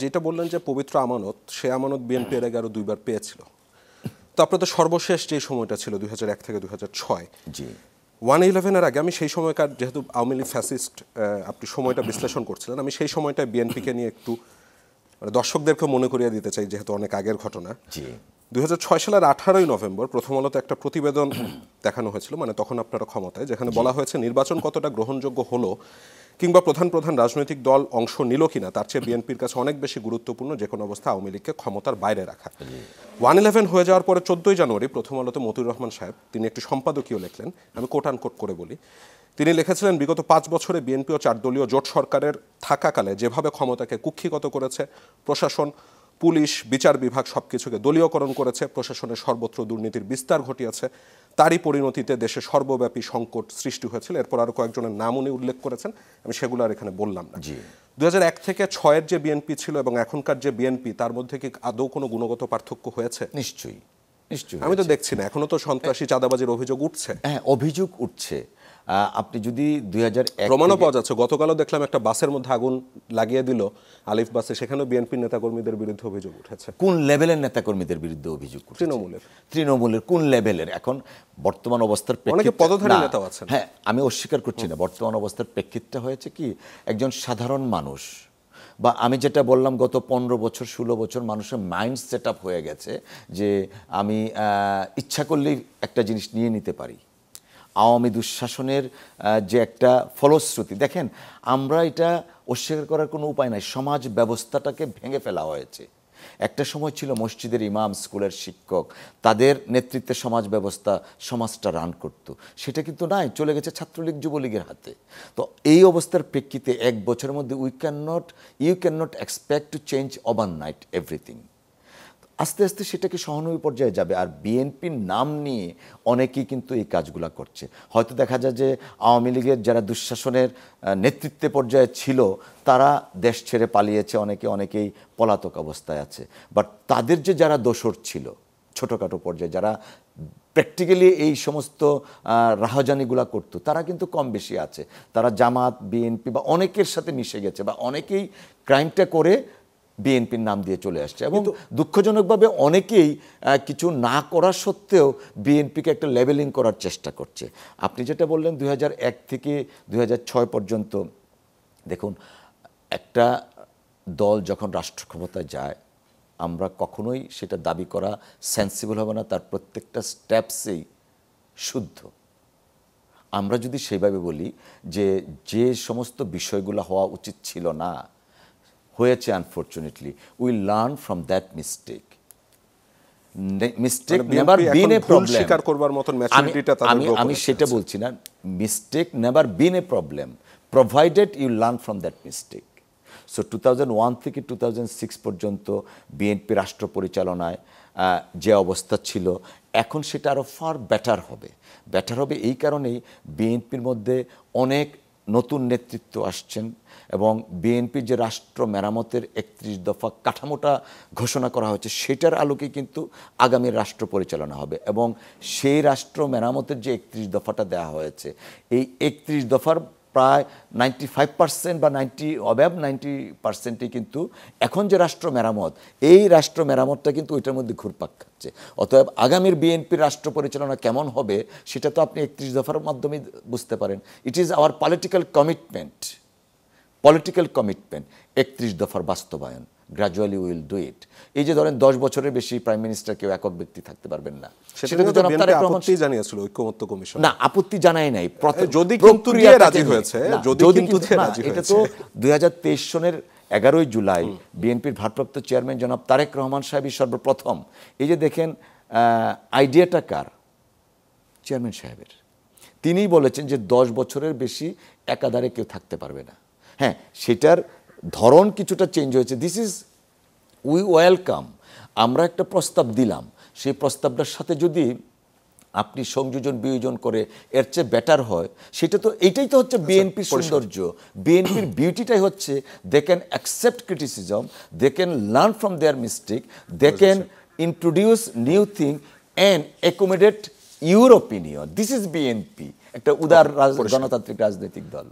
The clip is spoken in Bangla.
যেটা বললেন যে পবিত্র আমানত, সে আমানত বিএনপি এর আগে আরো দুইবার পেয়েছিল। তো আপনাদের সর্বশেষ যে সময়টা ছিল 2001 থেকে 2006, জি 1/11 এর আগে আমি সেই সময়কার, যেহেতু আওয়ামী লীগ ফ্যাসিস্ট, আপনি সময়টা বিশ্লেষণ করছিলেন, আমি সেই সময়টায় বিএনপিকে নিয়ে একটু মানে দর্শকদেরকে মনে করিয়ে দিতে চাই, যেহেতু অনেক আগের ঘটনা। জি 2006 সালের 18ই নভেম্বর প্রথম আলোতে একটা প্রতিবেদন দেখানো হয়েছিল, মানে তখন আপনারা ক্ষমতায়, যেখানে বলা হয়েছে নির্বাচন কতটা গ্রহণযোগ্য হলো কিংবা প্রধান প্রধান রাজনৈতিক দল অংশ নিল কিনা তার চেয়ে বিএনপির কাছে অনেক বেশি গুরুত্বপূর্ণ যে কোনো অবস্থা আওয়ামী লীগকে ক্ষমতার বাইরে রাখা। 1/11 হয়ে যাওয়ার পরে 14ই জানুয়ারি প্রথম আলোতে মতিউর রহমান সাহেব তিনি একটি সম্পাদকীয় লিখলেন, আমি কোট আন কোট করে বলি। তিনি লিখেছিলেন, বিগত 5 বছরে বিএনপি ও 4 দলীয় জোট সরকারের থাকাকালে যেভাবে ক্ষমতাকে কুক্ষিগত করেছে, প্রশাসন, পুলিশ, বিচার বিভাগ সবকিছুকে দলীয়করণ করেছে, প্রশাসনের সর্বত্র দুর্নীতির বিস্তার ঘটিয়েছে, তারই পরিণতিতে দেশে সর্বব্যাপী সংকট সৃষ্টি হয়েছিল। এরপর আরো কয়েকজনের নাম উনি উল্লেখ করেছেন, আমি সেগুলো আর এখানে বললাম না। 2001 থেকে 6-এর যে বিএনপি ছিল এবং এখনকার যে বিএনপি, তার মধ্যে কি আদৌ কোনো গুণগত পার্থক্য হয়েছে? নিশ্চয়ই নিশ্চয়ই। আমি তো দেখছি না, এখনো তো সন্ত্রাসী চাঁদাবাজির অভিযোগ উঠছে। হ্যাঁ, অভিযোগ উঠছে। আপনি যদি 2001 প্রমাণও পাওয়া যাচ্ছে। গতকালও দেখলাম একটা বাসের মধ্যে আগুন লাগিয়ে দিল আলিফ বাসে, সেখানেও বিএনপির নেতাকর্মীদের বিরুদ্ধে অভিযোগ উঠেছে। কোন লেভেলের নেতাকর্মীদের বিরুদ্ধে অভিযোগ উঠছে? তৃণমূলের কোন লেভেলের? এখন বর্তমান অবস্থার অনেকে পদধারী নেতাও আছেন। হ্যাঁ, আমি অস্বীকার করছি না। বর্তমান অবস্থার প্রেক্ষিতটা হয়েছে কি, একজন সাধারণ মানুষ, বা আমি যেটা বললাম গত 15 বছর 16 বছর মানুষের মাইন্ড সেট আপ হয়ে গেছে যে আমি ইচ্ছা করলেই একটা জিনিস নিয়ে নিতে পারি। আওয়ামী দুঃশাসনের যে একটা ফলশ্রুতি, দেখেন আমরা এটা অস্বীকার করার কোনো উপায় নাই, সমাজ ব্যবস্থাটাকে ভেঙে ফেলা হয়েছে। একটা সময় ছিল মসজিদের ইমাম, স্কুলের শিক্ষক, তাদের নেতৃত্বে সমাজ ব্যবস্থা, সমাজটা রান করত। সেটা কিন্তু নাই, চলে গেছে ছাত্রলীগ যুবলীগের হাতে। তো এই অবস্থার প্রেক্ষিতে 1 বছরের মধ্যে you can not expect to change overnight everything. আস্তে আস্তে সেটাকে সহানুভূতি পর্যায়ে যাবে। আর বিএনপির নাম নিয়ে অনেকেই কিন্তু এই কাজগুলো করছে। হয়তো দেখা যায় যে আওয়ামী লীগের যারা দুঃশাসনের নেতৃত্বে পর্যায়ে ছিল তারা দেশ ছেড়ে পালিয়েছে, অনেকেই পলাতক অবস্থায় আছে। বাট তাদের যে যারা দোসর ছিল ছোটোখাটো পর্যায়ে, যারা প্র্যাকটিক্যালি এই সমস্ত রাহাজানিগুলা করতো, তারা কিন্তু কম বেশি আছে। তারা জামাত, বিএনপি বা অনেকের সাথে মিশে গেছে, বা অনেকেই ক্রাইমটা করে বিএনপির নাম দিয়ে চলে আসছে। এবং দুঃখজনকভাবে অনেকেই কিছু না করা সত্ত্বেও বিএনপিকে একটা লেভেলিং করার চেষ্টা করছে। আপনি যেটা বললেন 2001 থেকে 2006 পর্যন্ত, দেখুন একটা দল যখন রাষ্ট্র ক্ষমতায় যায়, আমরা কখনোই সেটা দাবি করা সেন্সিবল হবে না, তার প্রত্যেকটা স্টেপসেই শুদ্ধ। আমরা যদি সেইভাবে বলি যে সমস্ত বিষয়গুলো হওয়া উচিত ছিল না হয়েছে, unfortunately we learn from that mistake. Mistake never been a problem. স্বীকার করবার মতন ম্যাচুরিটিটা তাদের গ্রো করেছে। আমি সেটা বলছি না, mistake never been a problem provided you learn from that mistake. So 2001 থেকে 2006 পর্যন্ত বিএনপি রাষ্ট্র পরিচালনায় যে অবস্থা ছিল, এখন সেটা আরও ফার বেটার হবে। এই কারণেই বিএনপির মধ্যে অনেক নতুন নেতৃত্ব আসছেন, এবং বিএনপির যে রাষ্ট্র মেরামতের 31 দফা কাঠামোটা ঘোষণা করা হয়েছে, সেটার আলোকে কিন্তু আগামী রাষ্ট্র পরিচালনা হবে। এবং সেই রাষ্ট্র মেরামতের যে 31 দফাটা দেওয়া হয়েছে, এই 31 দফার প্রায় 95% বা 90% কিন্তু এখন যে রাষ্ট্র মেরামত, এই রাষ্ট্র মেরামতটা কিন্তু ওইটার মধ্যে ঘুরপাক খাচ্ছে। অতএব আগামীর বিএনপির রাষ্ট্র পরিচালনা কেমন হবে সেটা তো আপনি 31 দফার মাধ্যমে বুঝতে পারেন। It is our political commitment 31 দফার বাস্তবায়ন। Gradually will do it. এই যে ধরেন 10 বছরের বেশি প্রাইম মিনিস্টার কেউ একক ব্যক্তি থাকতে পারবেন না, সেটা তো আপত্তি জানিয়েছিল ঐক্যমত্য কমিশন। না, আপত্তি জানাই নাই, যদি কিন্তু দিয়ে রাজি হয়েছে, যদি কিন্তু রাজি হয়েছে। এটা তো 2023 সনের 11ই জুলাই বিএনপির ভারপ্রাপ্ত চেয়ারম্যান জনাব তারেক রহমান সাহেবই সর্বপ্রথম, এই যে দেখেন আইডিয়াটা কার? চেয়ারম্যান সাহেবের। তিনিই বলেছেন যে 10 বছরের বেশি একাধারে কেউ থাকতে পারবে না। হ্যাঁ, সেটার ধরন কিছুটা চেঞ্জ হয়েছে। This is we welcome. আমরা একটা প্রস্তাব দিলাম, সেই প্রস্তাবটার সাথে যদি আপনি সংযোজন বিয়োজন করে এর চেয়ে বেটার হয়, সেটা তো এইটাই তো হচ্ছে বিএনপির সৌন্দর্য। বিএনপির বিউটিটাই হচ্ছে they can accept criticism, they can learn from their mistake, they can introduce new thing and accommodate your opinion. This is BNP, একটা উদার গণতান্ত্রিক রাজনৈতিক দল।